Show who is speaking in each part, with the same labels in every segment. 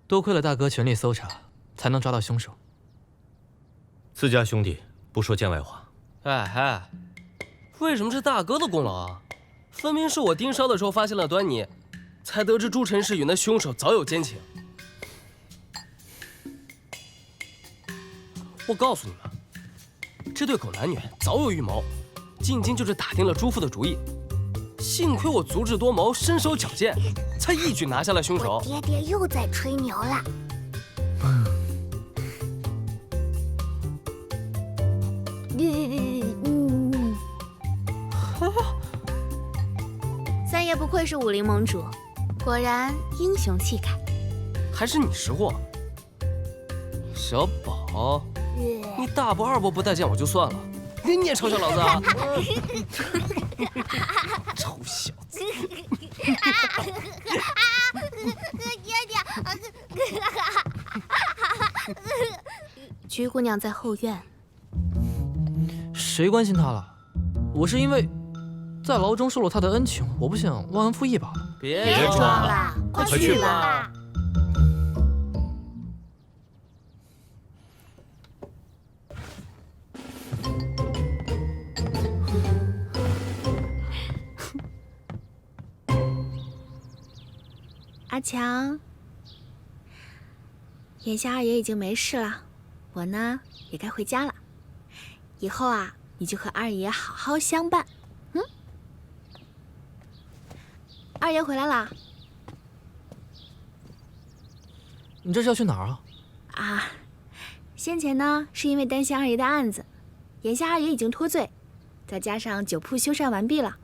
Speaker 1: 多亏了大哥全力搜查，才能抓到凶手。
Speaker 2: 自家兄弟不说见外话。
Speaker 3: 哎，为什么是大哥的功劳啊？分明是我盯梢的时候发现了端倪，才得知朱晨是与那凶手早有奸情。我告诉你们，这对狗男女早有预谋，进京就是打定了朱父的主意。幸亏我足智多谋，身手矫健，才一举拿下了凶手。
Speaker 4: 我爹爹又在吹牛了。
Speaker 5: 三爷不愧是武林盟主，果然英雄气概。
Speaker 3: 还是你识货，小宝，你大伯二伯不待见我就算了，连你也嘲笑老子啊！臭小子！
Speaker 4: 爹爹，
Speaker 5: 菊姑娘在后院。
Speaker 1: 谁关心他了？我是因为在牢中受了他的恩情，我不想忘恩负义罢了。
Speaker 3: 别
Speaker 4: 装了，
Speaker 2: 快去
Speaker 4: 吧。
Speaker 5: 阿强，眼下二爷已经没事了，我呢也该回家了。以后啊，你就和二爷好好相伴。二爷回来啦。
Speaker 1: 你这是要去哪儿啊？
Speaker 5: 啊，先前呢是因为担心二爷的案子，眼下二爷已经脱罪，再加上酒铺修缮完毕了，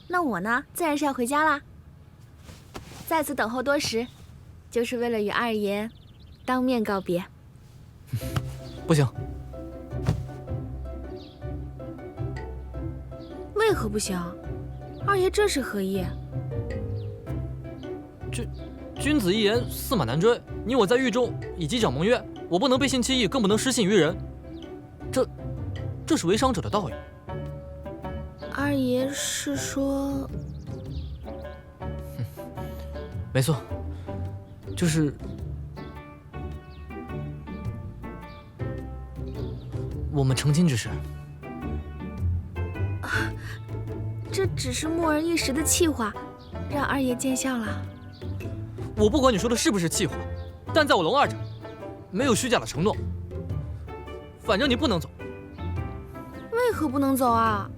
Speaker 5: 那我呢自然是要回家啦。在此等候多时，就是为了与二爷当面告别。
Speaker 1: 不行，
Speaker 5: 为何不行？二爷这是何意？
Speaker 1: 君子一言，驷马难追。你我在狱中以击掌盟约，我不能背信弃义，更不能失信于人。这是为商者的道义。
Speaker 5: 二爷是说？
Speaker 1: 没错，就是我们成亲之事。
Speaker 5: 这只是木儿一时的气话，让二爷见笑了。
Speaker 1: 我不管你说的是不是气话，但在我龙二这，没有虚假的承诺。反正你不能走。
Speaker 5: 为何不能走啊？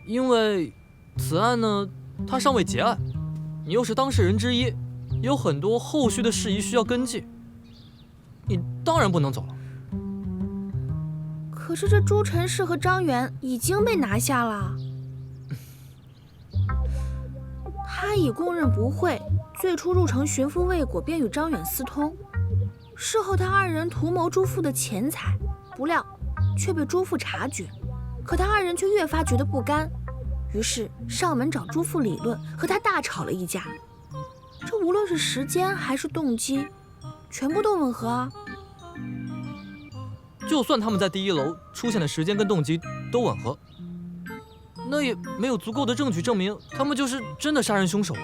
Speaker 1: 因为此案呢，它尚未结案，你又是当事人之一，有很多后续的事宜需要跟进，你当然不能走了。
Speaker 5: 可是这朱晨氏和张远已经被拿下了，他已供认不讳，最初入城寻夫未果，便与张远私通。事后他二人图谋朱父的钱财，不料却被朱父察觉，可他二人却越发觉得不甘，于是上门找朱父理论，和他大吵了一架。这无论是时间还是动机，全部都吻合啊。
Speaker 1: 就算他们在第一楼出现的时间跟动机都吻合，那也没有足够的证据证明他们就是真的杀人凶手啊。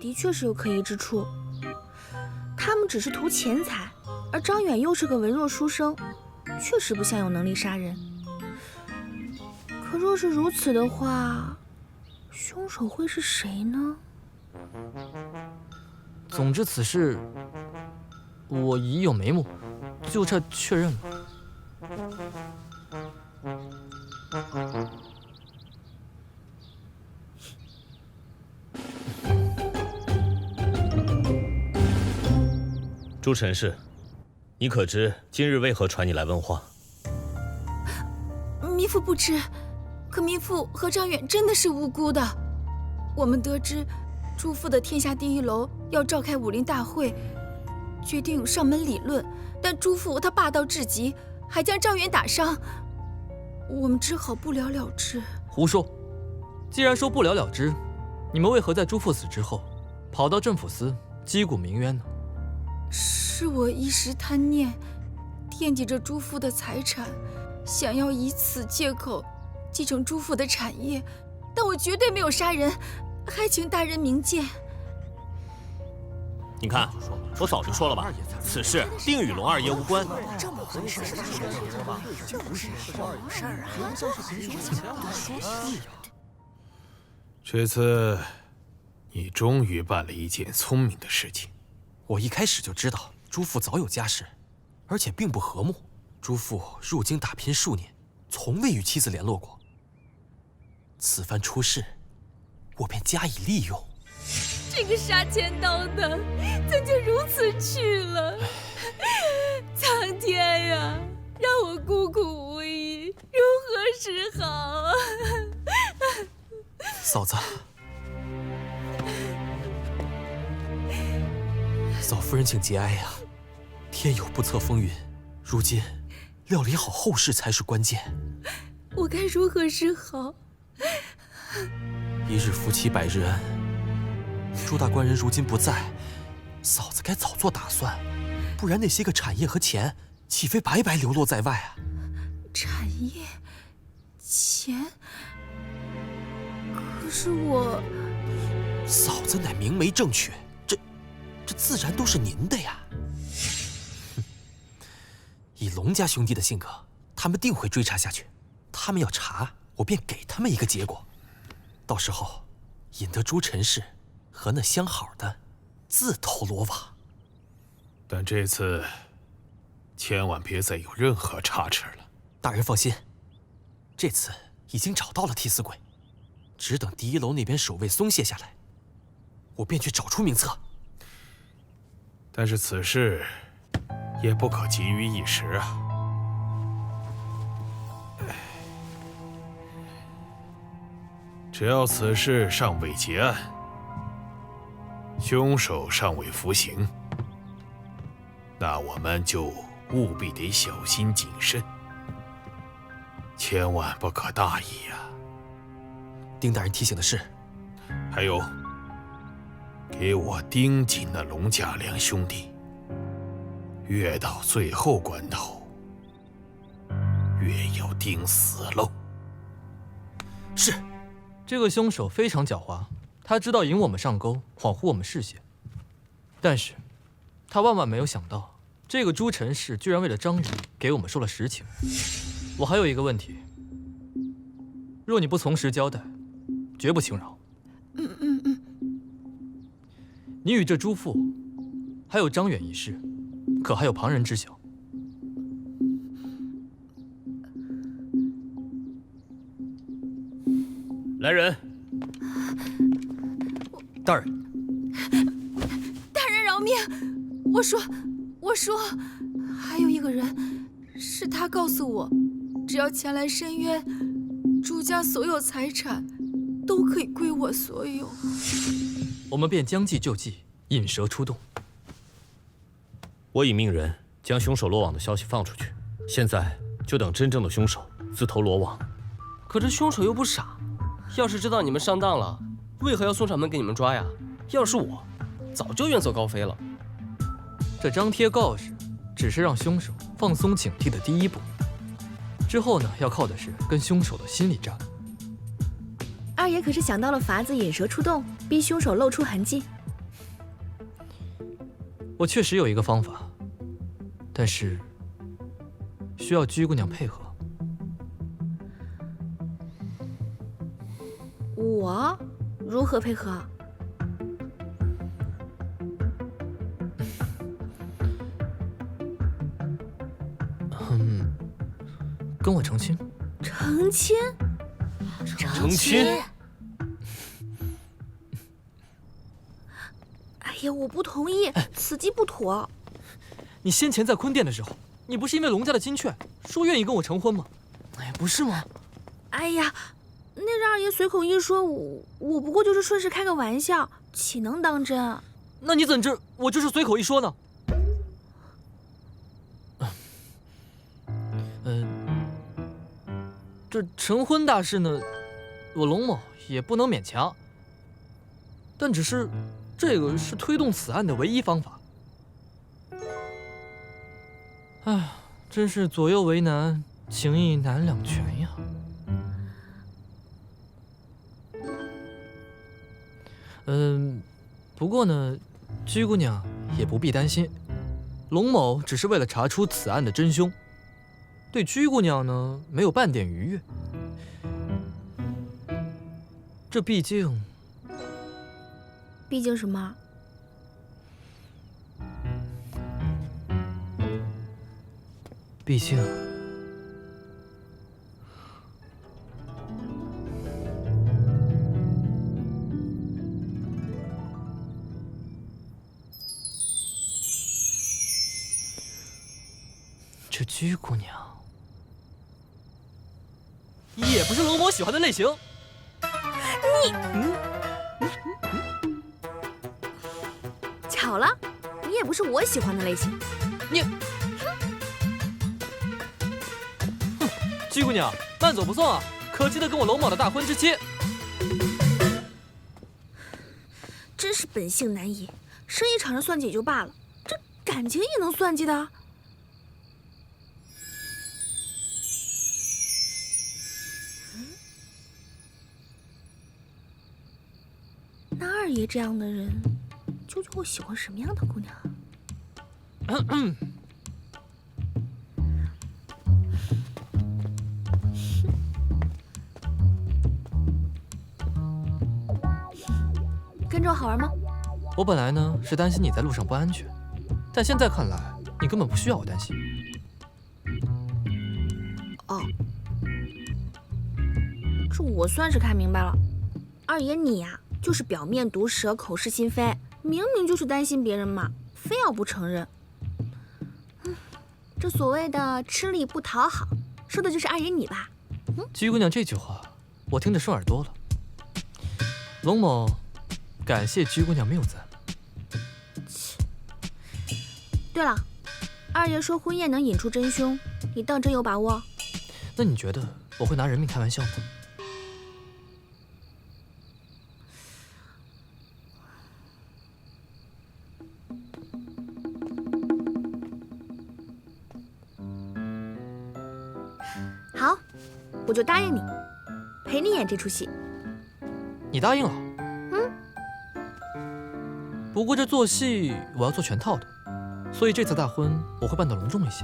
Speaker 5: 的确是有可疑之处。他们只是图钱财，而张远又是个文弱书生，确实不像有能力杀人。可若是如此的话，凶手会是谁呢？
Speaker 1: 总之此事我已有眉目，就差确认了。
Speaker 2: 朱陈氏，你可知今日为何传你来问话？
Speaker 6: 糜父不知，可糜父和张远真的是无辜的。我们得知朱父的天下第一楼要召开武林大会，决定上门理论，但朱父他霸道至极，还将张远打伤，我们只好不了了之。
Speaker 1: 胡说！既然说不了了之，你们为何在朱父死之后，跑到镇抚司击鼓鸣冤呢？
Speaker 6: 是我一时贪念，惦记着朱父的财产，想要以此借口继承朱父的产业，但我绝对没有杀人，还请大人明鉴。
Speaker 2: 你看，我早就说了吧，此事定与龙二爷无关。
Speaker 4: 这么回事？就是有事儿啊！
Speaker 7: 这次，你终于办了一件聪明的事情。
Speaker 3: 我一开始就知道朱父早有家室，而且并不和睦。朱父入京打拼数年，从未与妻子联络过。此番出事，我便加以利用。
Speaker 6: 这个杀千刀的，怎就如此去了？苍天呀，让我孤苦无依，如何是好啊？
Speaker 3: 嫂子，嫂夫人请节哀呀！天有不测风云，如今料理好后事才是关键。
Speaker 6: 我该如何是好？
Speaker 3: 一日夫妻百日恩。朱大官人如今不在，嫂子该早做打算，不然那些个产业和钱，岂非白白流落在外啊？
Speaker 6: 产业、钱，可是我……
Speaker 3: 嫂子乃明媒正娶，这自然都是您的呀。哼，以龙家兄弟的性格，他们定会追查下去。他们要查，我便给他们一个结果。到时候，引得朱陈氏和那相好的自投罗网。
Speaker 7: 但这次，千万别再有任何差池了。
Speaker 3: 大人放心，这次已经找到了替死鬼，只等第一楼那边守卫松懈下来，我便去找出名册。
Speaker 7: 但是此事也不可急于一时啊。只要此事尚未结案，凶手尚未服刑，那我们就务必得小心谨慎，千万不可大意呀。
Speaker 3: 丁大人提醒的是，
Speaker 7: 还有，给我盯紧那龙家两兄弟，越到最后关头，越要盯死喽。
Speaker 3: 是。
Speaker 1: 这个凶手非常狡猾，他知道引我们上钩，恍惚我们视线。但是，他万万没有想到，这个朱陈氏居然为了张宇给我们说了实情。我还有一个问题，若你不从实交代，绝不轻饶。你与这朱父，还有张远一事，可还有旁人知晓？
Speaker 2: 来人！
Speaker 3: 大人，
Speaker 6: 大人饶命！我说，还有一个人，是他告诉我，只要前来申冤，朱家所有财产都可以归我所有。
Speaker 1: 我们便将计就计，引蛇出洞。
Speaker 2: 我已命人将凶手落网的消息放出去，现在就等真正的凶手自投罗网。
Speaker 3: 可这凶手又不傻，要是知道你们上当了，为何要送上门给你们抓呀？要是我，早就远走高飞了。
Speaker 1: 这张贴告示，只是让凶手放松警惕的第一步。之后呢，要靠的是跟凶手的心理战。
Speaker 5: 二爷可是想到了法子，引蛇出洞，逼凶手露出痕迹。
Speaker 1: 我确实有一个方法，但是需要鞠姑娘配合。
Speaker 5: 我如何配合？
Speaker 1: 跟我成亲。
Speaker 5: 成亲？
Speaker 2: 成亲？
Speaker 5: 哎呀，我不同意，此计不妥。
Speaker 1: 你先前在坤殿的时候，你不是因为龙家的金券说愿意跟我成婚吗？哎，不是吗？
Speaker 5: 哎呀，那让二爷随口一说，我不过就是顺势开个玩笑，岂能当真？
Speaker 1: 那你怎知我这是随口一说呢？这成婚大事呢，我龙某也不能勉强。但只是，这个是推动此案的唯一方法。哎，真是左右为难，情意难两全呀。不过呢，居姑娘也不必担心，龙某只是为了查出此案的真凶，对居姑娘呢没有半点愉悦。这毕竟
Speaker 5: 什么？
Speaker 1: 毕竟，这居姑娘也不是龙某喜欢的类型。
Speaker 5: 巧了，你也不是我喜欢的类型。
Speaker 1: 居姑娘，慢走不送啊！可记得跟我龙某的大婚之期。
Speaker 5: 真是本性难移，生意场上算计也就罢了，这感情也能算计的？那二爷这样的人，究竟会喜欢什么样的姑娘啊？跟着我好玩吗？
Speaker 1: 我本来呢是担心你在路上不安全，但现在看来你根本不需要我担心。
Speaker 5: 哦，这我算是看明白了，二爷你呀，就是表面毒舌，口是心非，明明就是担心别人嘛，非要不承认。这所谓的吃力不讨好，说的就是二爷你吧？
Speaker 1: 居姑娘这句话，我听着顺耳朵了。龙某感谢居姑娘谬赞。
Speaker 5: 对了，二爷说婚宴能引出真凶，你当真有把握？
Speaker 1: 那你觉得我会拿人命开玩笑吗？
Speaker 5: 好，我就答应你，陪你演这出戏。
Speaker 1: 你答应了？不过这做戏我要做全套的，所以这次大婚我会办得隆重一些。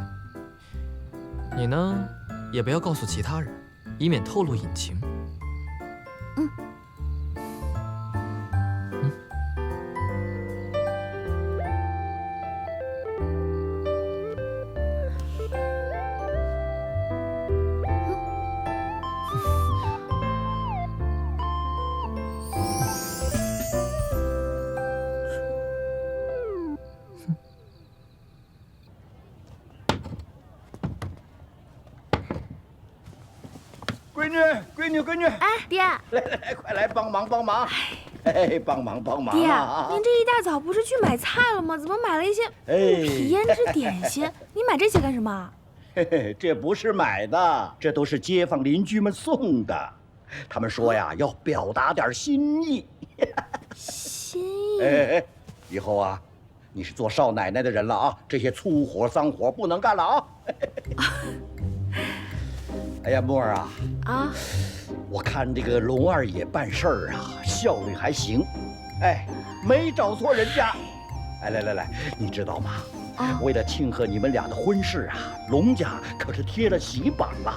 Speaker 1: 你呢，也不要告诉其他人，以免透露隐情。
Speaker 4: 闺女！
Speaker 5: 哎，爹，
Speaker 4: 来，快来帮忙！哎，帮忙
Speaker 5: 爹，
Speaker 4: 啊！
Speaker 5: 您这一大早不是去买菜了吗？怎么买了一些鹿皮胭脂点心？你买这些干什么？
Speaker 4: 嘿，这不是买的，这都是街坊邻居们送的。他们说呀，要表达点心意。
Speaker 5: 心意？
Speaker 4: 哎，以后啊，你是做少奶奶的人了啊，这些粗活脏活不能干了啊。哎呀，沫儿啊！
Speaker 5: 啊，
Speaker 4: 我看这个龙二爷办事儿啊，效率还行，哎，没找错人家。哎，来，你知道吗？为了庆贺你们俩的婚事啊，龙家可是贴了喜榜了。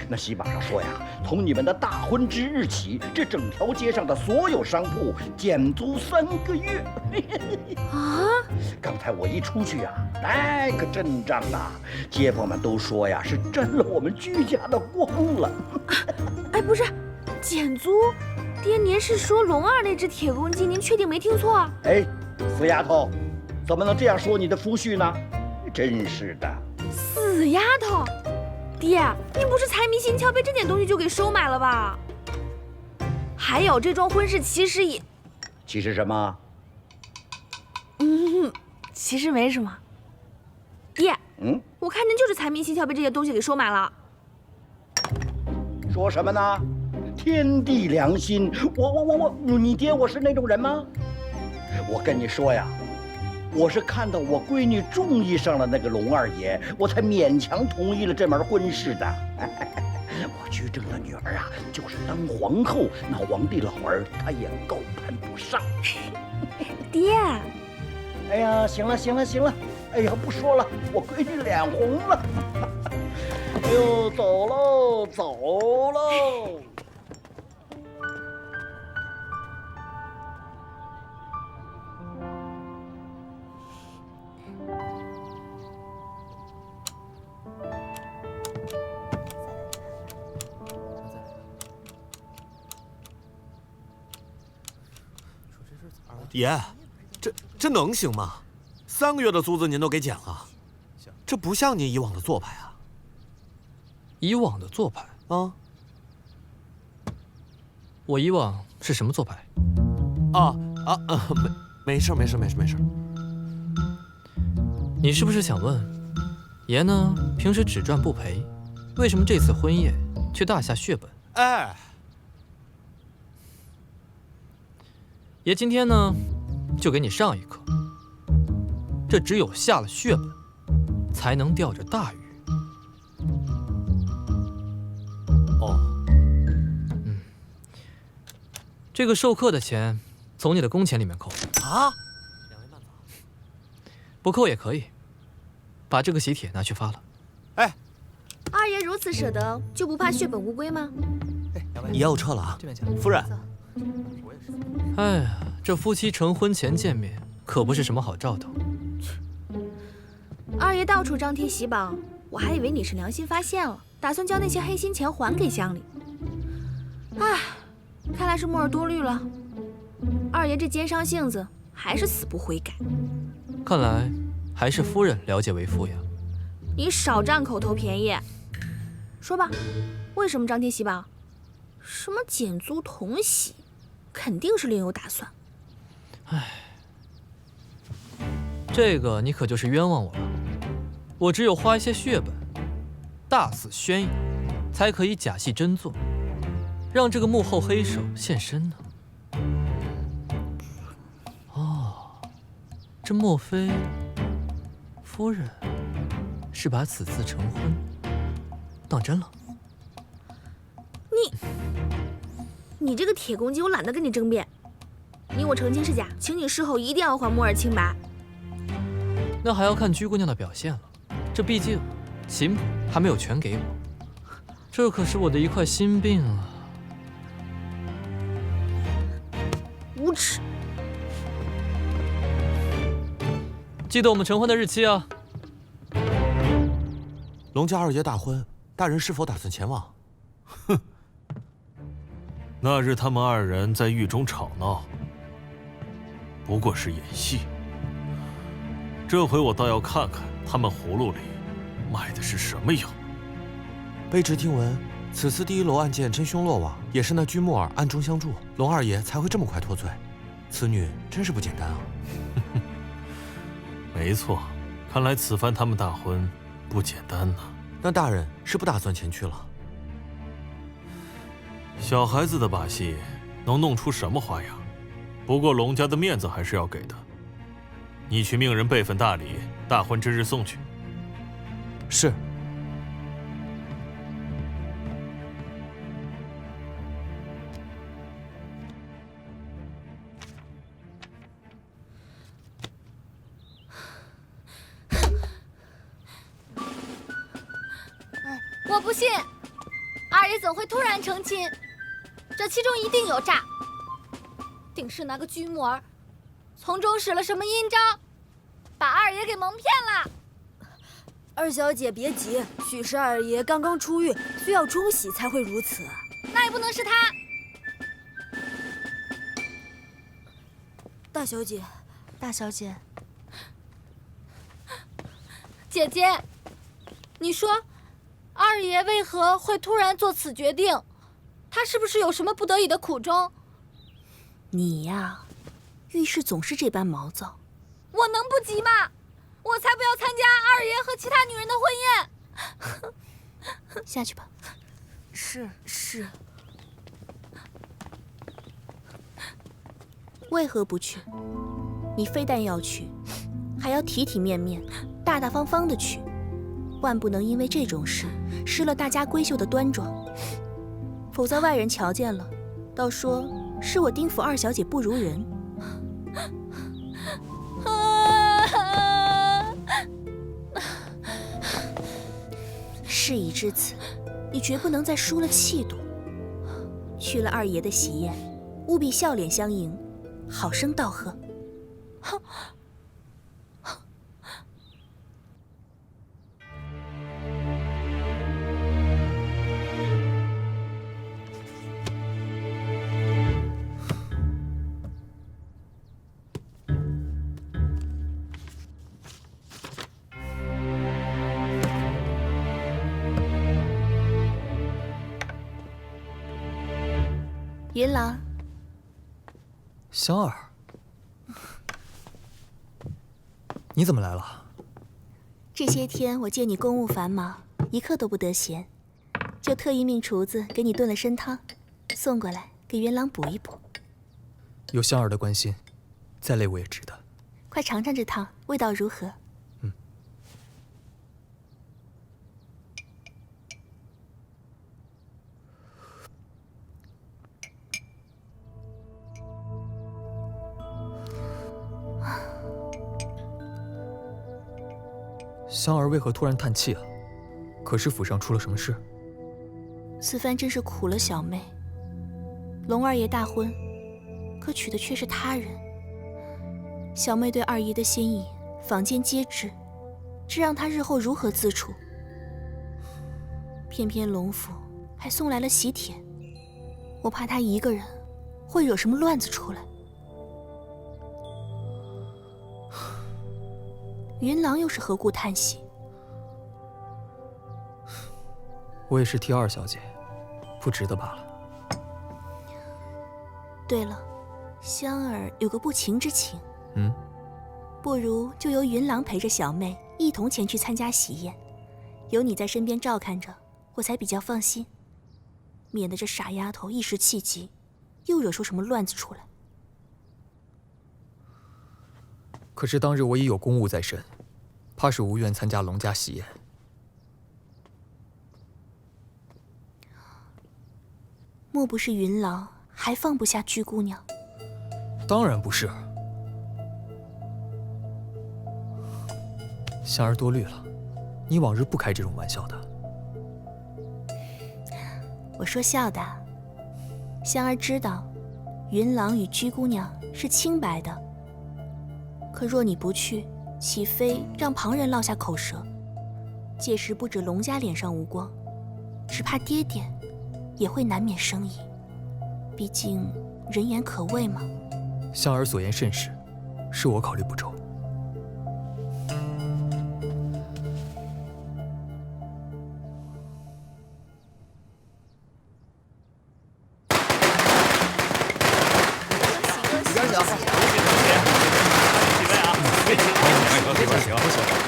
Speaker 4: 那喜榜上说呀，从你们的大婚之日起，这整条街上的所有商铺减租3个月。
Speaker 5: 啊！
Speaker 4: 刚才我一出去啊，哎，可阵仗啊！街坊们都说呀，是沾了我们居家的光了。
Speaker 5: 哎，不是，减租？爹，您是说龙二那只铁公鸡？您确定没听错？
Speaker 4: 哎，死丫头！怎么能这样说你的夫婿呢？真是的，
Speaker 5: 死丫头！爹，您不是财迷心窍，被这点东西就给收买了吧？还有这桩婚事其实也……
Speaker 4: 其实什么？
Speaker 5: 其实没什么。爹，我看您就是财迷心窍，被这些东西给收买了。
Speaker 4: 说什么呢？天地良心，你爹我是那种人吗？我跟你说呀。我是看到我闺女中意上了那个龙二爷，我才勉强同意了这门婚事的。我居正的女儿啊，就是当皇后，那皇帝老儿他也高攀不上。
Speaker 5: 爹，
Speaker 4: 哎呀，行了行了行了，哎呀，不说了，我闺女脸红了。哎呦，走喽走喽。
Speaker 8: 爷，这能行吗？3个月的租子您都给减了，这不像您以往的做派啊！
Speaker 1: 以往的做派
Speaker 8: 啊？
Speaker 1: 我以往是什么做派？
Speaker 8: 没事。
Speaker 1: 你是不是想问，爷呢平时只赚不赔，为什么这次婚宴却大下血本？
Speaker 8: 哎，
Speaker 1: 爷今天呢，就给你上一课。这只有下了血本，才能钓着大鱼。
Speaker 8: 哦，
Speaker 1: 这个授课的钱从你的工钱里面扣
Speaker 8: 啊，
Speaker 1: 不扣也可以。把这个喜帖拿去发了。
Speaker 8: 哎，
Speaker 5: 二爷如此舍得，就不怕血本无归吗？
Speaker 8: 爷我撤了啊，夫人。
Speaker 1: 哎呀，这夫妻成婚前见面，可不是什么好兆头。
Speaker 5: 二爷到处张贴喜宝，我还以为你是良心发现了，打算将那些黑心钱还给乡里。唉，看来是木耳多虑了。二爷这奸商性子还是死不悔改。
Speaker 1: 看来还是夫人了解为夫呀。
Speaker 5: 你少占口头便宜。说吧，为什么张贴喜宝？什么减租同喜，肯定是另有打算。
Speaker 1: 唉，这个你可就是冤枉我了。我只有花一些血本，大肆宣扬，才可以假戏真做，让这个幕后黑手现身呢。哦，这莫非夫人是把此次成婚当真了？
Speaker 5: 你这个铁公鸡，我懒得跟你争辩。你我成亲是假，请你事后一定要还木耳清白。
Speaker 1: 那还要看居姑娘的表现了。这毕竟琴谱还没有全给我，这可是我的一块心病啊！
Speaker 5: 无耻！
Speaker 1: 记得我们成婚的日期啊！
Speaker 8: 龙家二爷大婚，大人是否打算前往？
Speaker 7: 哼，那日他们2人在狱中吵闹，不过是演戏。这回我倒要看看他们葫芦里卖的是什么药。
Speaker 8: 卑职听闻，此次第1楼案件真凶落网，也是那居木耳暗中相助，龙二爷才会这么快脱罪。此女真是不简单啊！
Speaker 7: 没错，看来此番他们大婚不简单呢。
Speaker 8: 那大人是不打算前去了？
Speaker 7: 小孩子的把戏能弄出什么花样？不过龙家的面子还是要给的。你去命人备份大礼，大婚之日送去。
Speaker 8: 是。
Speaker 9: 我不信，二爷怎会突然成亲？这其中一定有诈，定是那个居木儿从中使了什么阴招，把二爷给蒙骗了。
Speaker 10: 二小姐别急，许是二爷刚刚出狱，需要冲洗才会如此。
Speaker 9: 那也不能是他。
Speaker 10: 大小姐，大小姐，
Speaker 9: 姐姐，你说，二爷为何会突然做此决定？他是不是有什么不得已的苦衷？
Speaker 5: 你呀，遇事总是这般毛躁。
Speaker 9: 我能不急吗？我才不要参加二爷和其他女人的婚宴。
Speaker 5: 下去吧。
Speaker 10: 是。
Speaker 5: 为何不去？你非但要去，还要体体面面、大大方方的去。万不能因为这种事失了大家闺秀的端庄，否则外人瞧见了，倒说是我丁府二小姐不如人。事已至此，你绝不能再输了气度。去了二爷的喜宴，务必笑脸相迎，好生道贺。云郎，
Speaker 1: 香儿，你怎么来了？
Speaker 5: 这些天我见你公务繁忙，一刻都不得闲，就特意命厨子给你炖了参汤，送过来给云郎补一补。
Speaker 1: 有香儿的关心，再累我也值得。
Speaker 5: 快尝尝这汤，味道如何？
Speaker 1: 香儿为何突然叹气了？可是府上出了什么事？
Speaker 5: 此番真是苦了小妹。龙二爷大婚，可娶的却是他人。小妹对二爷的心意，坊间皆知，这让他日后如何自处？偏偏龙府还送来了喜帖，我怕他一个人会惹什么乱子出来。云郎又是何故叹息？
Speaker 1: 我也是替二小姐，不值得罢了。
Speaker 5: 对了，香儿有个不情之请。不如就由云郎陪着小妹一同前去参加喜宴，有你在身边照看着，我才比较放心，免得这傻丫头一时气急，又惹出什么乱子出来。
Speaker 1: 可是当日我已有公务在身，怕是无缘参加龙家喜宴。
Speaker 5: 莫不是云郎还放不下居姑娘？
Speaker 1: 当然不是。香儿多虑了，你往日不开这种玩笑的。
Speaker 5: 我说笑的。香儿知道，云郎与居姑娘是清白的。可若你不去，岂非让旁人落下口舌？届时不止龙家脸上无光，只怕爹爹也会难免生疑。毕竟人言可畏嘛。
Speaker 1: 香儿所言甚是，是我考虑不周。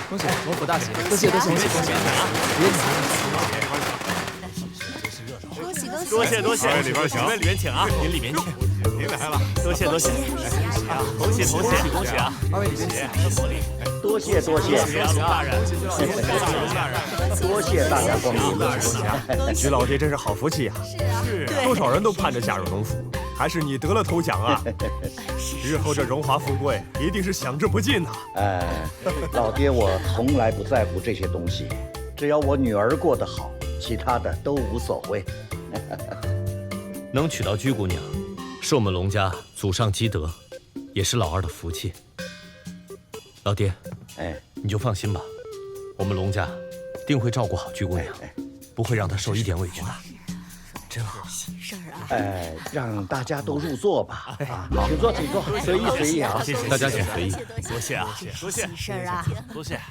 Speaker 1: 恭喜龙府大喜！多谢！恭喜！
Speaker 2: 多谢！里边请，里面请啊！您里面请，您来了，多谢！恭喜啊！
Speaker 1: 二位里面请，
Speaker 4: 多谢！
Speaker 2: 大人，
Speaker 4: 多谢大家光临。
Speaker 11: 徐老爹真是好福气啊！
Speaker 2: 是
Speaker 11: 多少人都盼着嫁入龙府，还是你得了头奖啊！日后这荣华富贵一定是享之不尽呐！
Speaker 4: 老爹我从来不在乎这些东西，只要我女儿过得好，其他的都无所谓。
Speaker 2: 能娶到居姑娘，是我们龙家祖上积德，也是老二的福气。老爹，你就放心吧，我们龙家定会照顾好居姑娘，不会让她受一点委屈的。
Speaker 1: 真好，
Speaker 10: 喜事儿啊！
Speaker 4: 让大家都入座吧。请坐，随意啊！
Speaker 2: 谢谢大家请随意。
Speaker 7: 多谢啊！
Speaker 10: 多谢！喜事儿啊！
Speaker 7: 多谢！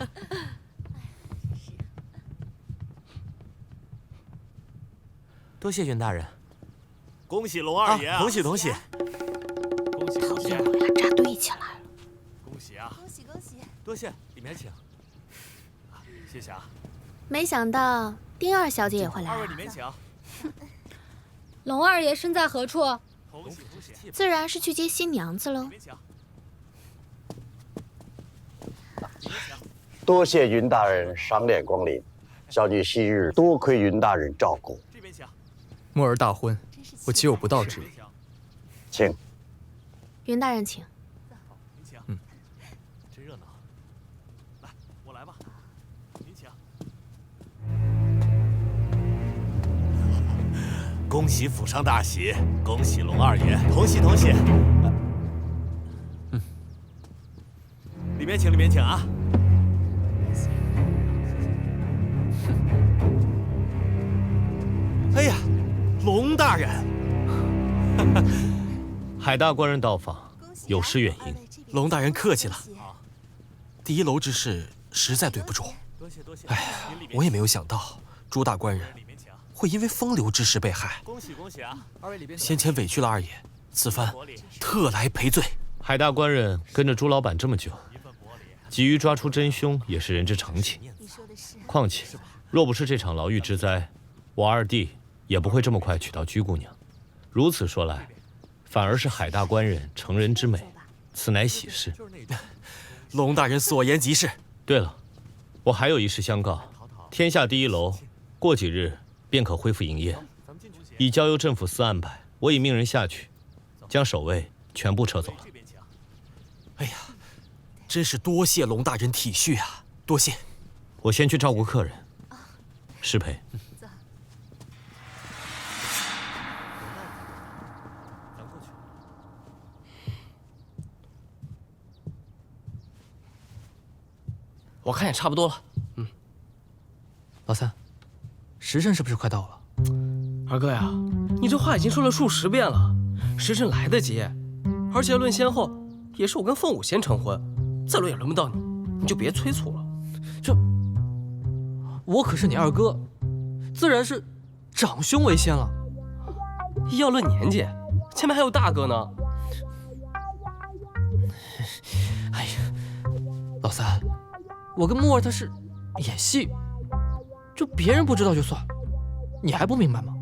Speaker 8: 多谢云大人。
Speaker 7: 恭喜龙二爷啊！
Speaker 8: 恭喜！
Speaker 7: 恭喜！
Speaker 5: 扎堆起来了。
Speaker 7: 恭喜啊！
Speaker 8: 多谢，里面请。
Speaker 7: 谢谢啊！
Speaker 9: 没想到丁二小姐也会来
Speaker 7: 二位里面请。
Speaker 9: 龙二爷身在何处？
Speaker 7: 恭喜！
Speaker 9: 自然是去接新娘子喽。
Speaker 4: 多谢云大人赏脸光临。小女昔日多亏云大人照顾。
Speaker 12: 墨儿大婚，我岂有不到之理？
Speaker 4: 请。
Speaker 5: 云大人请。
Speaker 2: 真热闹。来，我来吧。您请。恭喜府上大喜，恭喜龙二爷，同喜同喜。里面请，里面请啊！
Speaker 3: 哎呀，龙大人！
Speaker 2: 海大官人到访，有失远迎。
Speaker 3: 龙大人客气了。第一楼之事实在对不住。哎呀，我也没有想到朱大官人会因为风流之事被害。
Speaker 2: 恭喜恭喜啊！二位里边
Speaker 3: 先前委屈了二爷，此番特来赔罪。
Speaker 2: 海大官人跟着朱老板这么久，急于抓出真凶也是人之常情。况且，若不是这场牢狱之灾，我二弟也不会这么快娶到居姑娘。如此说来，反而是海大官人成人之美，此乃喜事。
Speaker 3: 龙大人所言极是。
Speaker 2: 对了，我还有一事相告：天下第一楼过几日便可恢复营业，已交由镇抚司安排。我已命人下去，将守卫全部撤走了。
Speaker 3: 哎呀，真是多谢龙大人体恤啊！多谢。
Speaker 2: 我先去照顾客人。失陪。
Speaker 12: 我看也差不多了。
Speaker 1: 老三，时辰是不是快到了？
Speaker 12: 二哥呀，你这话已经说了数十遍了，时辰来得及，而且论先后，也是我跟凤舞先成婚，再轮也轮不到你，你就别催促了。
Speaker 1: 我可是你二哥，自然是长兄为先了。
Speaker 12: 要论年纪，前面还有大哥呢。
Speaker 1: 哎呀，老三，我跟木儿他是演戏，就别人不知道就算，你还不明白吗？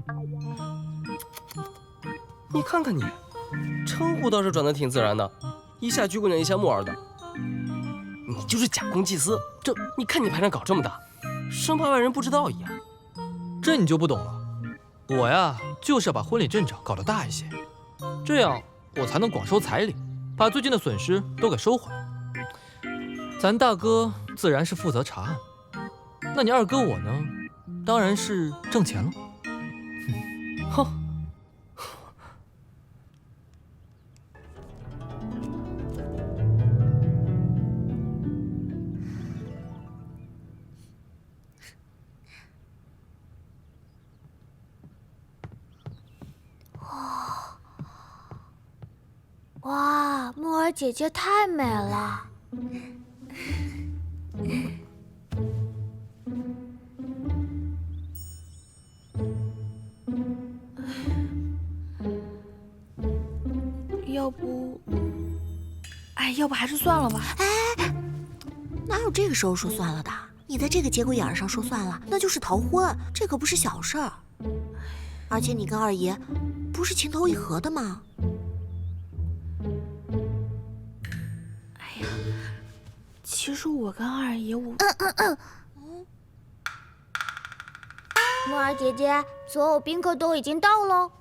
Speaker 12: 你看看你，称呼倒是转得挺自然的，一下居姑娘，一下木儿的。你就是假公济私，这你看你排场搞这么大，生怕外人不知道一样。
Speaker 1: 这你就不懂了。我呀，就是要把婚礼阵仗搞得大一些，这样我才能广收彩礼，把最近的损失都给收回来。咱大哥自然是负责查案，那你二哥我呢，当然是挣钱了。
Speaker 12: 哼。
Speaker 5: 哇，木儿姐姐太美了。要不还是算了吧。
Speaker 13: 哎，哪有这个时候说算了的？你在这个节骨眼上说算了，那就是逃婚，这可不是小事儿。而且你跟二爷不是情投意合的吗？
Speaker 5: 哎呀，其实我跟二爷我……
Speaker 9: 木儿姐姐，所有宾客都已经到喽。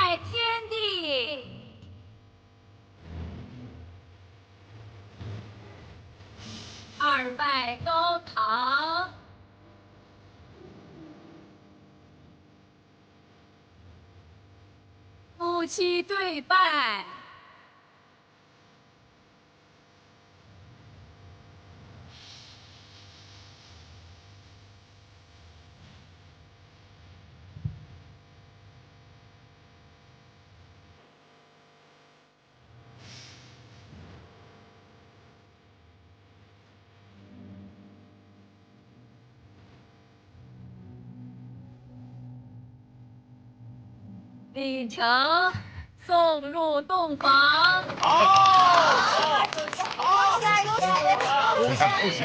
Speaker 9: 拜天地，二拜高堂，夫妻对拜。礼成，送入洞房。
Speaker 10: 好，恭喜花儿姐姐！
Speaker 4: 恭喜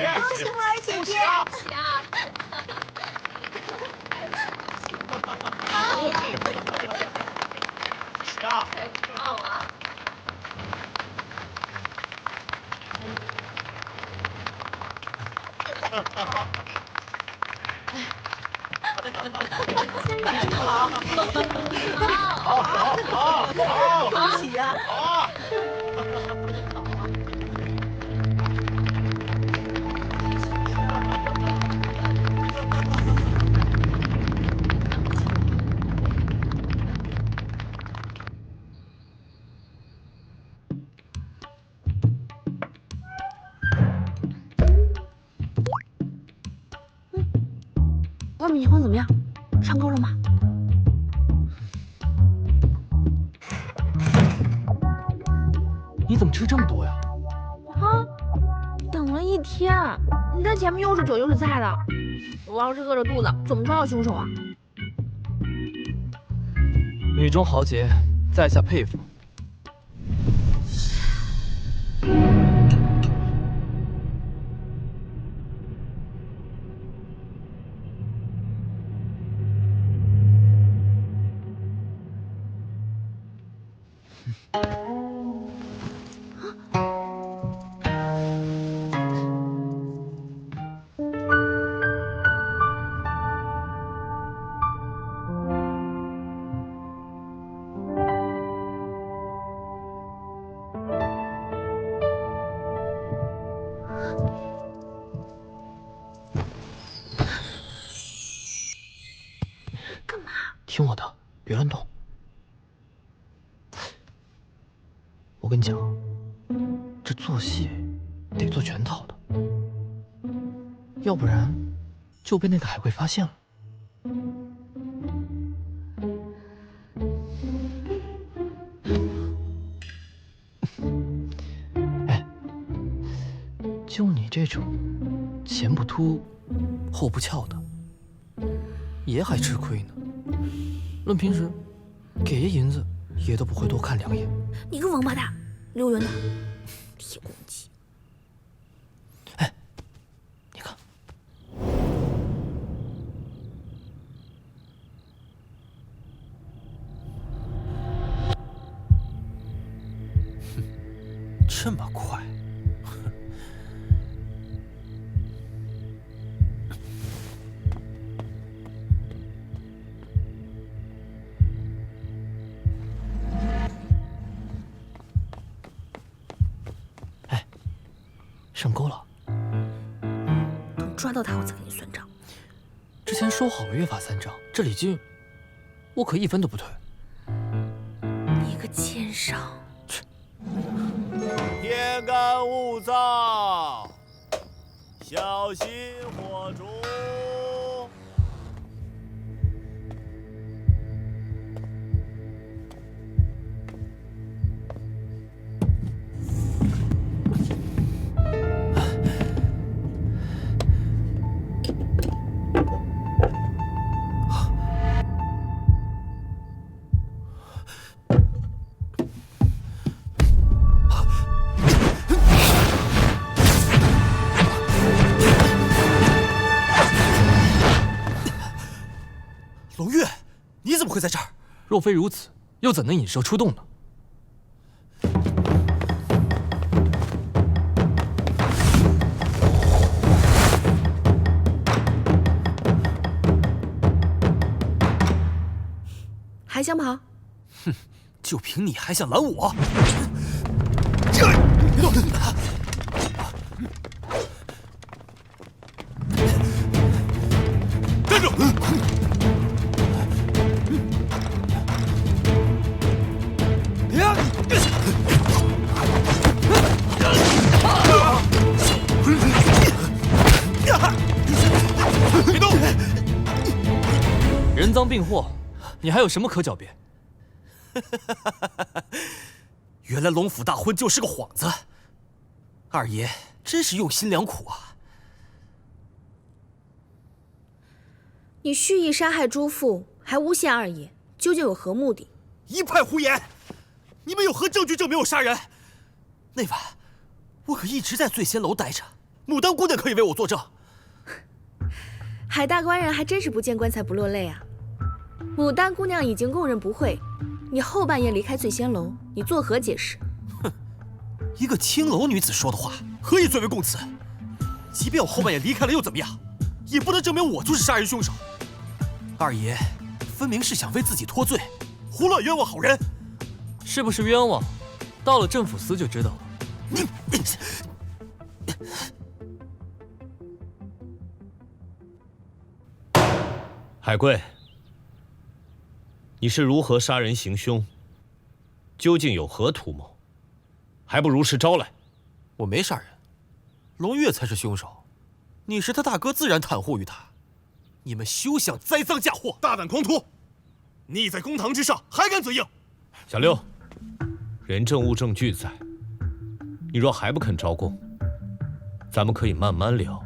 Speaker 4: 呀！
Speaker 5: 外面情况怎么样？上钩了吗？
Speaker 1: 你怎么吃这么多呀？
Speaker 5: 啊，等了一天，你看前面又是酒又是菜的，我要是饿着肚子，怎么抓到凶手啊？
Speaker 1: 女中豪杰，在下佩服。听我的，别乱动。我跟你讲，这做戏得做全套的，要不然就被那个海龟发现了。哎，就你这种前不凸后不翘的，爷还吃亏呢。论平时，给爷银子，爷都不会多看两眼。
Speaker 5: 你个王八蛋，溜圆的，铁公鸡！
Speaker 1: 哎，你看，
Speaker 3: 这么快？
Speaker 1: 上钩了，
Speaker 5: 等抓到他，我再跟你算账。
Speaker 1: 之前说好了约法三章，这礼金我可一分都不退。
Speaker 5: 你个奸商！
Speaker 11: 天干物燥，小心火烛。
Speaker 3: 龙月，你怎么会在这儿？
Speaker 1: 若非如此，又怎能引蛇出洞呢？
Speaker 5: 还想跑？
Speaker 3: 哼，就凭你还想拦我？
Speaker 11: 站住！
Speaker 7: 别动！
Speaker 1: 人赃并获，你还有什么可狡辩？
Speaker 3: 原来龙府大婚就是个幌子，二爷真是用心良苦啊！
Speaker 5: 你蓄意杀害朱父，还诬陷二爷，究竟有何目的？
Speaker 3: 一派胡言！你们有何证据证明我杀人？那晚我可一直在醉仙楼待着，牡丹姑娘可以为我作证。
Speaker 5: 海大官人还真是不见棺材不落泪啊！牡丹姑娘已经供认不讳，你后半夜离开醉仙楼，你作何解释？
Speaker 3: 哼，一个青楼女子说的话，何以作为供词？即便我后半夜离开了又怎么样，也不能证明我就是杀人凶手。二爷分明是想为自己脱罪，胡乱冤枉好人。
Speaker 1: 是不是冤枉，到了镇抚司就知道了。
Speaker 2: 海贵，你是如何杀人行凶？究竟有何图谋？还不如实招来！
Speaker 3: 我没杀人，龙月才是凶手。你是他大哥，自然袒护于他。你们休想栽赃嫁祸，
Speaker 11: 大胆狂徒！逆在公堂之上，还敢嘴硬？
Speaker 2: 小六，人证物证俱在，你若还不肯招供，咱们可以慢慢聊。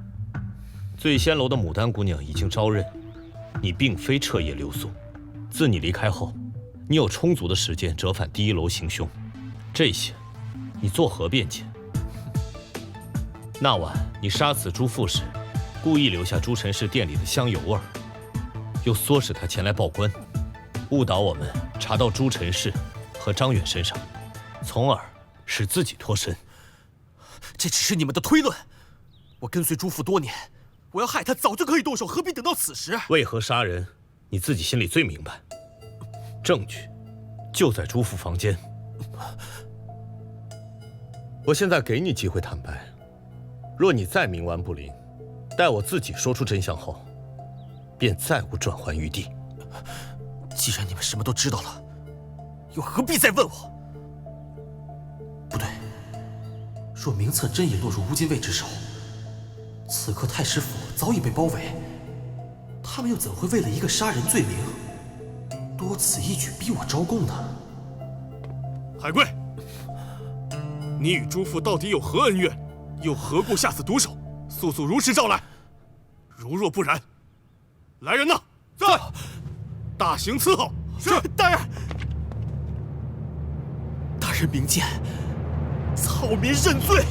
Speaker 2: 醉仙楼的牡丹姑娘已经招认，你并非彻夜留宿。自你离开后，你有充足的时间折返第一楼行凶，这些你作何辩解？那晚你杀死朱父时，故意留下朱陈氏店里的香油味，又唆使他前来报官，误导我们查到朱陈氏和张远身上，从而使自己脱身。
Speaker 3: 这只是你们的推论。我跟随朱父多年，我要害他早就可以动手，何必等到此时？
Speaker 2: 为何杀人，你自己心里最明白。证据就在朱父房间。我现在给你机会坦白，若你再冥顽不灵，待我自己说出真相后，便再无转圜余地。
Speaker 3: 既然你们什么都知道了，又何必再问我？不对，若名册真已落入乌金卫之手，此刻太师府早已被包围，他们又怎会为了一个杀人罪名，多此一举逼我招供呢？
Speaker 11: 海贵，你与朱父到底有何恩怨？又何故下此毒手？速速如实招来！如若不然，来人呐，在！大刑伺候。
Speaker 3: 是大人。大人明鉴，草民认罪。